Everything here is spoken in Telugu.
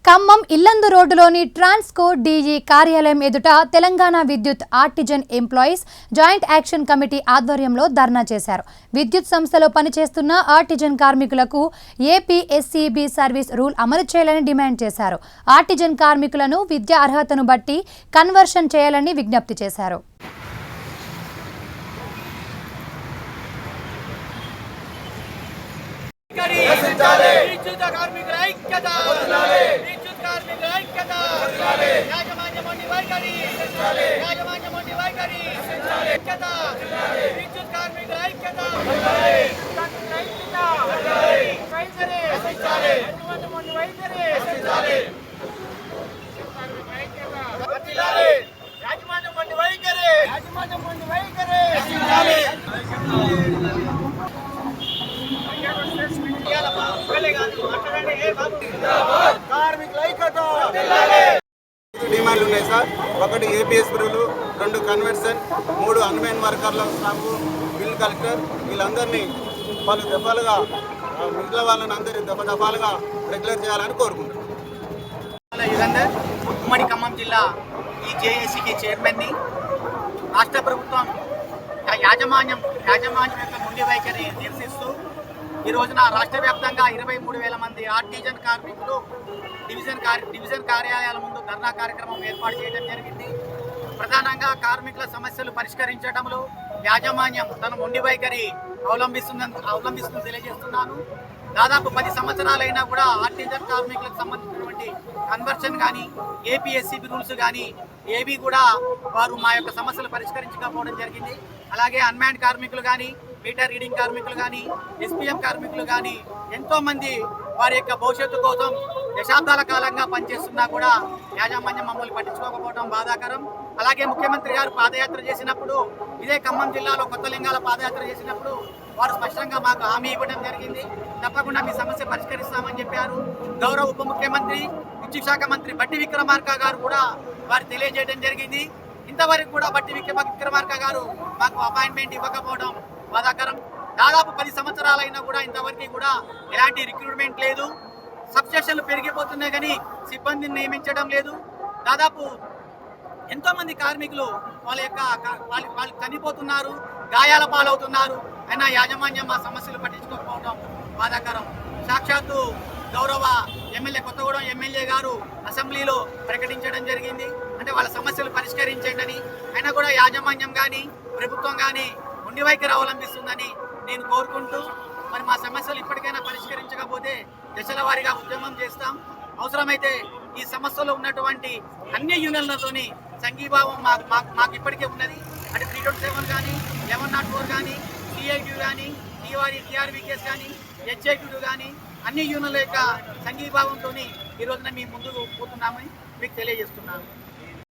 ఖమ్మం ఇల్లందు రోడ్డులోని ట్రాన్స్కో డీజీ కార్యాలయం ఎదుట తెలంగాణ విద్యుత్ artisan employees joint action committee ఆధ్వర్యంలో ధర్నా చేశారు. విద్యుత్ సంస్థలో పనిచేస్తున్న ఆర్టిజన్ కార్మికులకు ఏపీఎస్సీబీ సర్వీస్ రూల్ అమలు చేయాలని డిమాండ్ చేశారు. ఆర్టిజన్ కార్మికులను విద్యా అర్హతను బట్టి కన్వర్షన్ చేయాలని విజ్ఞప్తి చేశారు. డిమాండ్లు ఉన్నాయి సార్. ఒకటి ఏపీఎస్ రూలు, 2 కన్వర్షన్, 3 అన్మెన్ వర్కర్ల స్టాఫ్, బిల్ కలెక్టర్ వీళ్ళందరినీ పలు దఫాలుగా మిగిలిన వాళ్ళని అందరినీ దఫాలుగా రెగ్యులర్ చేయాలని కోరుకుంటున్నాం. ఉమ్మడి ఖమ్మం జిల్లా ఈ జేఏసీకి చైర్మన్ని. రాష్ట్ర ప్రభుత్వం యాజమాన్యం యొక్క మొండి వైఖరి నిరసిస్తూ ఈ రోజున రాష్ట్ర వ్యాప్తంగా 23,000 మంది ఆర్టిజన్ కార్మికులు డివిజన్ కార్యాలయాల ముందు ధర్నా కార్యక్రమం ఏర్పాటు చేయడం జరిగింది. ప్రధానంగా కార్మికుల సమస్యలు పరిష్కరించడంలో యాజమాన్యం తన మొండి వైఖరి అవలంబిస్తుందని తెలియజేస్తున్నాను. దాదాపు 10 సంవత్సరాలైనా కూడా ఆర్టిజన్ కార్మికులకు సంబంధించినటువంటి కన్వర్షన్ కానీ ఏపీఎస్సీబీ రూల్స్ కానీ ఏవి కూడా వారు మా యొక్క సమస్యలు పరిష్కరించకపోవడం జరిగింది. అలాగే అన్మ్యాన్డ్ కార్మికులు కానీ, మీటర్ రీడింగ్ కార్మికులు కానీ, ఎస్పీఎం కార్మికులు కానీ ఎంతోమంది వారి యొక్క భవిష్యత్తు కోసం దశాబ్దాల కాలంగా పనిచేస్తున్నా కూడా యాజమాన్యం మమ్మల్ని పట్టించుకోకపోవడం బాధాకరం. అలాగే ముఖ్యమంత్రి గారు పాదయాత్ర చేసినప్పుడు, ఇదే ఖమ్మం జిల్లాలో కొత్తలింగాల పాదయాత్ర చేసినప్పుడు వారు స్పష్టంగా మాకు హామీ ఇవ్వడం జరిగింది. తప్పకుండా మీ సమస్య పరిష్కరిస్తామని చెప్పారు. గౌరవ ఉప ముఖ్యమంత్రి, విద్యుత్ శాఖ మంత్రి బట్టి విక్రమార్క గారు కూడా వారు తెలియజేయడం జరిగింది. ఇంతవరకు కూడా బట్టి విక్రమార్క గారు మాకు అపాయింట్మెంట్ ఇవ్వకపోవడం బాధాకరం. దాదాపు 10 సంవత్సరాలైనా కూడా ఇంతవరకు కూడా ఎలాంటి రిక్రూట్మెంట్ లేదు. సబ్స్టేషన్లు పెరిగిపోతున్నాయి కానీ సిబ్బందిని నియమించడం లేదు. దాదాపు ఎంతోమంది కార్మికులు వాళ్ళు చనిపోతున్నారు, గాయాల పాలవుతున్నారు. అయినా యాజమాన్యం మా సమస్యలు పట్టించుకోకపోవడం బాధాకరం. సాక్షాత్తు గౌరవ ఎమ్మెల్యే కొత్తగూడెం ఎమ్మెల్యే గారు అసెంబ్లీలో ప్రకటించడం జరిగింది, అంటే వాళ్ళ సమస్యలు పరిష్కరించండి అని. అయినా కూడా యాజమాన్యం కానీ ప్రభుత్వం కానీ మొండి వైఖరి అవలంబిస్తుందని నేను కోరుకుంటూ, మరి మా సమస్యలు ఇప్పటికైనా పరిష్కరించకపోతే దశల వారీగా ఉద్యమం చేస్తాం. అవసరమైతే ఈ సమస్యలో ఉన్నటువంటి అన్ని యూనియన్లతోని సంఘీభావం మాకు ఇప్పటికే ఉన్నది. అంటే 327 కానీ, 1104 కానీ, సిఐటి కానీ, టీఆర్వీకేస్ కానీ, హెచ్ఐటి కానీ అన్ని యూనియన్ల యొక్క సంఘీభావంతో ఈ రోజున మీ ముందుకు పోతున్నామని మీకు తెలియజేస్తున్నాను.